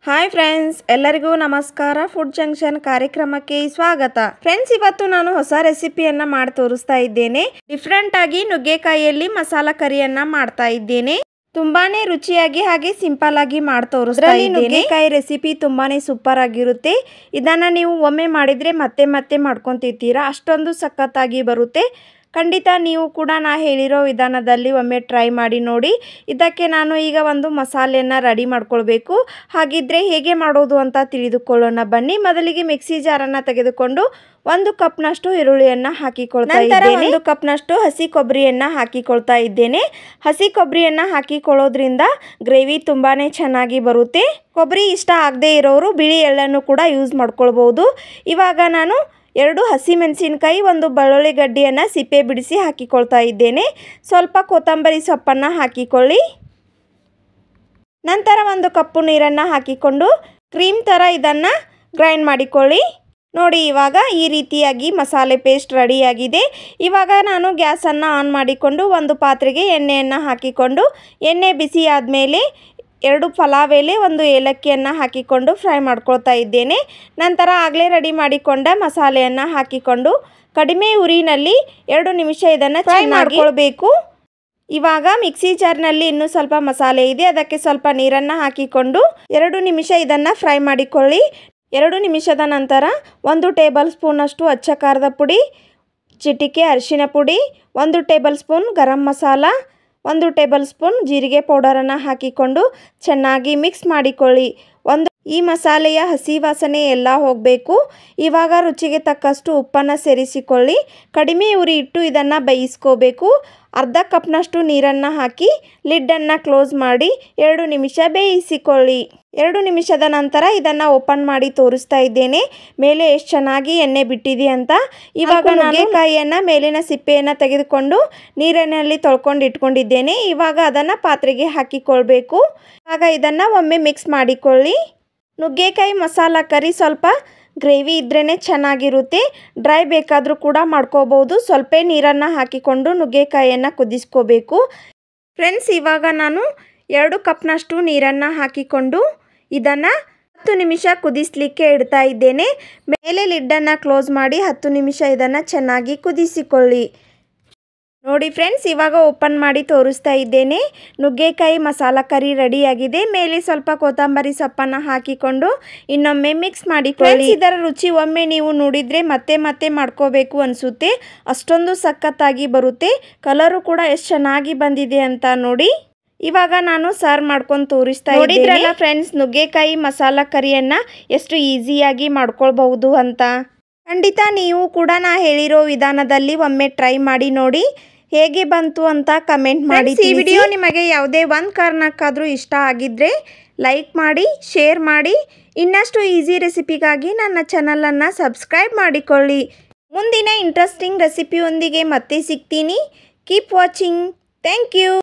Hi friends, ಎಲ್ಲರಿಗೂ ನಮಸ್ಕಾರ. Food junction ಕಾರ್ಯಕ್ರಮಕ್ಕೆ ಸ್ವಾಗತ. ಫ್ರೆಂಡ್ಸ್, ಇವತ್ತು ನಾನು ಹೊಸ ರೆಸಿಪಿಯನ್ನ ಮಾಡಿ ತೋರಿಸ್ತಾ ಇದ್ದೇನೆ. ಡಿಫ್ರೆಂಟ್ ಆಗಿ ನುಗ್ಗೆಕಾಯಿಯಲ್ಲಿ ಮಸಾಲಾ ಕರಿಯನ್ನ ಮಾಡ್ತಾ ಇದ್ದೇನೆ. ತುಂಬಾನೇ ರುಚಿಯಾಗಿ ಹಾಗೆ ಸಿಂಪಲ್ ಆಗಿ ಮಾಡಿ ತೋರಿಸ್ತಾ ಇದ್ದೇನೆ. ನುಗ್ಗೆಕಾಯಿ ರೆಸಿಪಿ ತುಂಬಾನೇ ಸೂಪರ್ ಆಗಿರುತ್ತೆ. ಇದನ್ನ ನೀವು ಒಮ್ಮೆ ಮಾಡಿದ್ರೆ ಮತ್ತೆ ಮತ್ತೆ ಮಾಡ್ಕೊಂತಿರ್ತೀರಾ, ಅಷ್ಟೊಂದು ಸಖತ್ತಾಗಿ ಬರುತ್ತೆ. ಖಂಡಿತ ನೀವು ಕೂಡ ನಾ ಹೇಳಿರೋ ವಿಧಾನದಲ್ಲಿ ಒಮ್ಮೆ ಟ್ರೈ ಮಾಡಿ ನೋಡಿ. ಇದಕ್ಕೆ ನಾನು ಈಗ ಒಂದು ಮಸಾಲೆಯನ್ನು ರೆಡಿ ಮಾಡ್ಕೊಳ್ಬೇಕು. ಹಾಗಿದ್ರೆ ಹೇಗೆ ಮಾಡೋದು ಅಂತ ತಿಳಿದುಕೊಳ್ಳೋಣ ಬನ್ನಿ. ಮೊದಲಿಗೆ ಮಿಕ್ಸಿ ಜಾರನ್ನು ತೆಗೆದುಕೊಂಡು 1 ಕಪ್ನಷ್ಟು ಈರುಳ್ಳಿಯನ್ನು ಹಾಕಿಕೊಳ್ತಾ ಇದ್ದೇನೆ. 1 ಕಪ್ನಷ್ಟು ಹಸಿ ಕೊಬ್ಬರಿಯನ್ನು ಹಾಕಿಕೊಳ್ತಾ ಇದ್ದೇನೆ. ಹಸಿ ಕೊಬ್ಬರಿಯನ್ನು ಹಾಕಿಕೊಳ್ಳೋದ್ರಿಂದ ಗ್ರೇವಿ ತುಂಬಾನೇ ಚೆನ್ನಾಗಿ ಬರುತ್ತೆ. ಕೊಬ್ಬರಿ ಇಷ್ಟ ಆಗದೆ ಇರೋರು ಬಿಳಿ ಎಳ್ಳನ್ನು ಕೂಡ ಯೂಸ್ ಮಾಡ್ಕೊಳ್ಬಹುದು. ಇವಾಗ ನಾನು 2 ಹಸಿಮೆಣಸಿನಕಾಯಿ, 1 ಬೆಳ್ಳುಳ್ಳಿ ಗಡ್ಡೆಯನ್ನು ಸಿಪ್ಪೆ ಬಿಡಿಸಿ ಹಾಕಿಕೊಳ್ತಾ ಇದ್ದೇನೆ. ಸ್ವಲ್ಪ ಕೊತ್ತಂಬರಿ ಸೊಪ್ಪನ್ನು ಹಾಕಿಕೊಳ್ಳಿ. ನಂತರ 1 ಕಪ್ಪು ನೀರನ್ನು ಹಾಕಿಕೊಂಡು ಕ್ರೀಮ್ ಥರ ಇದನ್ನು ಗ್ರೈಂಡ್ ಮಾಡಿಕೊಳ್ಳಿ. ನೋಡಿ, ಇವಾಗ ಈ ರೀತಿಯಾಗಿ ಮಸಾಲೆ ಪೇಸ್ಟ್ ರೆಡಿಯಾಗಿದೆ. ಇವಾಗ ನಾನು ಗ್ಯಾಸನ್ನು ಆನ್ ಮಾಡಿಕೊಂಡು ಒಂದು ಪಾತ್ರೆಗೆ ಎಣ್ಣೆಯನ್ನು ಹಾಕಿಕೊಂಡು ಎಣ್ಣೆ ಬಿಸಿ ಆದಮೇಲೆ 2 ಪಲಾವ್ ಎಲೆ, 1 ಏಲಕ್ಕಿಯನ್ನು ಹಾಕಿಕೊಂಡು ಫ್ರೈ ಮಾಡ್ಕೊಳ್ತಾ ಇದ್ದೇನೆ. ನಂತರ ಆಗಲೇ ರೆಡಿ ಮಾಡಿಕೊಂಡ ಮಸಾಲೆಯನ್ನು ಹಾಕಿಕೊಂಡು ಕಡಿಮೆ ಉರಿನಲ್ಲಿ 2 ನಿಮಿಷ ಇದನ್ನು ಫ್ರೈ ಮಾಡ್ಕೊಳ್ಬೇಕು. ಇವಾಗ ಮಿಕ್ಸಿ ಜಾರ್ನಲ್ಲಿ ಇನ್ನೂ ಸ್ವಲ್ಪ ಮಸಾಲೆ ಇದೆ, ಅದಕ್ಕೆ ಸ್ವಲ್ಪ ನೀರನ್ನು ಹಾಕಿಕೊಂಡು 2 ನಿಮಿಷ ಇದನ್ನು ಫ್ರೈ ಮಾಡಿಕೊಳ್ಳಿ. 2 ನಿಮಿಷದ ನಂತರ 1 ಟೇಬಲ್ ಸ್ಪೂನಷ್ಟು ಅಚ್ಚ ಖಾರದ ಪುಡಿ, ಚಿಟಿಕೆ ಅರಿಶಿನ ಪುಡಿ, 1 table spoon garam masala, 1 table spoon ಜೀರಿಗೆ ಪೌಡರನ್ನು ಹಾಕಿಕೊಂಡು ಚೆನ್ನಾಗಿ ಮಿಕ್ಸ್ ಮಾಡಿಕೊಳ್ಳಿ. ಈ ಮಸಾಲೆಯ ಹಸಿ ವಾಸನೆ ಎಲ್ಲ ಹೋಗಬೇಕು. ಇವಾಗ ರುಚಿಗೆ ತಕ್ಕಷ್ಟು ಉಪ್ಪನ್ನು ಸೇರಿಸಿಕೊಳ್ಳಿ. ಕಡಿಮೆ ಉರಿ ಇಟ್ಟು ಇದನ್ನು ಬೇಯಿಸ್ಕೋಬೇಕು. ಅರ್ಧ ಕಪ್ನಷ್ಟು ನೀರನ್ನು ಹಾಕಿ ಲಿಡ್ಡನ್ನು ಕ್ಲೋಸ್ ಮಾಡಿ 2 ನಿಮಿಷ ಬೇಯಿಸಿಕೊಳ್ಳಿ. 2 ನಿಮಿಷದ ನಂತರ ಇದನ್ನು ಓಪನ್ ಮಾಡಿ ತೋರಿಸ್ತಾ ಇದ್ದೇನೆ ಮೇಲೆ ಎಷ್ಟು ಚೆನ್ನಾಗಿ ಎಣ್ಣೆ ಬಿಟ್ಟಿದೆ ಅಂತ. ಇವಾಗ ನುಗ್ಗೆಕಾಯಿಯನ್ನು ಮೇಲಿನ ಸಿಪ್ಪೆಯನ್ನು ತೆಗೆದುಕೊಂಡು ನೀರಿನಲ್ಲಿ ತೊಳ್ಕೊಂಡು ಇಟ್ಕೊಂಡಿದ್ದೇನೆ. ಇವಾಗ ಅದನ್ನು ಪಾತ್ರೆಗೆ ಹಾಕಿಕೊಳ್ಬೇಕು. ಆಗ ಇದನ್ನು ಒಮ್ಮೆ ಮಿಕ್ಸ್ ಮಾಡಿಕೊಳ್ಳಿ. ನುಗ್ಗೆಕಾಯಿ ಮಸಾಲ ಕರಿ ಸ್ವಲ್ಪ ಗ್ರೇವಿ ಇದ್ರೇ ಚೆನ್ನಾಗಿರುತ್ತೆ. ಡ್ರೈ ಬೇಕಾದರೂ ಕೂಡ ಮಾಡ್ಕೋಬೋದು. ಸ್ವಲ್ಪ ನೀರನ್ನು ಹಾಕಿಕೊಂಡು ನುಗ್ಗೆಕಾಯಿಯನ್ನು ಕುದಿಸ್ಕೋಬೇಕು. ಫ್ರೆಂಡ್ಸ್, ಇವಾಗ ನಾನು 2 ಕಪ್ನಷ್ಟು ನೀರನ್ನು ಹಾಕಿಕೊಂಡು ಇದನ್ನು 10 ನಿಮಿಷ ಕುದಿಸಲಿಕ್ಕೆ ಇಡ್ತಾ ಇದ್ದೇನೆ. ಮೇಲೆ ಲಿಡ್ಡನ್ನು ಕ್ಲೋಸ್ ಮಾಡಿ 10 ನಿಮಿಷ ಇದನ್ನು ಚೆನ್ನಾಗಿ ಕುದಿಸಿಕೊಳ್ಳಿ. ನೋಡಿ ಫ್ರೆಂಡ್ಸ್, ಇವಾಗ ಓಪನ್ ಮಾಡಿ ತೋರಿಸ್ತಾ ಇದ್ದೇನೆ. ನುಗ್ಗೆಕಾಯಿ ಮಸಾಲ ಕರಿ ರೆಡಿಯಾಗಿದೆ. ಮೇಲೆ ಸ್ವಲ್ಪ ಕೊತ್ತಂಬರಿ ಸೊಪ್ಪನ್ನು ಹಾಕಿಕೊಂಡು ಇನ್ನೊಮ್ಮೆ ಮಿಕ್ಸ್ ಮಾಡಿಕೊಳ್ಳಿ. ಇದರ ರುಚಿ ಒಮ್ಮೆ ನೀವು ನೋಡಿದರೆ ಮತ್ತೆ ಮತ್ತೆ ಮಾಡ್ಕೋಬೇಕು ಅನಿಸುತ್ತೆ, ಅಷ್ಟೊಂದು ಸಖತ್ತಾಗಿ ಬರುತ್ತೆ. ಕಲರು ಕೂಡ ಎಷ್ಟು ಚೆನ್ನಾಗಿ ಬಂದಿದೆ ಅಂತ ನೋಡಿ. ಇವಾಗ ನಾನು ಸರ್ವ್ ಮಾಡ್ಕೊಂಡು ತೋರಿಸ್ತಾ ಇದ್ದೇನೆ. ಫ್ರೆಂಡ್ಸ್, ನುಗ್ಗೆಕಾಯಿ ಮಸಾಲ ಕರಿಯನ್ನು ಎಷ್ಟು ಈಸಿಯಾಗಿ ಮಾಡ್ಕೊಳ್ಬಹುದು ಅಂತ. ಖಂಡಿತ ನೀವು ಕೂಡ ನಾ ಹೇಳಿರೋ ವಿಧಾನದಲ್ಲಿ ಒಮ್ಮೆ ಟ್ರೈ ಮಾಡಿ ನೋಡಿ. ಹೇಗೆ ಬಂತು ಅಂತ ಕಮೆಂಟ್ ಮಾಡಿ. ಈ ವಿಡಿಯೋ ನಿಮಗೆ ಯಾವುದೇ ಒಂದು ಕಾರಣಕ್ಕಾದರೂ ಇಷ್ಟ ಆಗಿದ್ದರೆ ಲೈಕ್ ಮಾಡಿ, ಶೇರ್ ಮಾಡಿ. ಇನ್ನಷ್ಟು ಈಸಿ ರೆಸಿಪಿಗಾಗಿ ನನ್ನ ಚಾನಲನ್ನು ಸಬ್ಸ್ಕ್ರೈಬ್ ಮಾಡಿಕೊಳ್ಳಿ. ಮುಂದಿನ ಇಂಟ್ರೆಸ್ಟಿಂಗ್ ರೆಸಿಪಿಯೊಂದಿಗೆ ಮತ್ತೆ ಸಿಗ್ತೀನಿ. Keep watching. Thank you.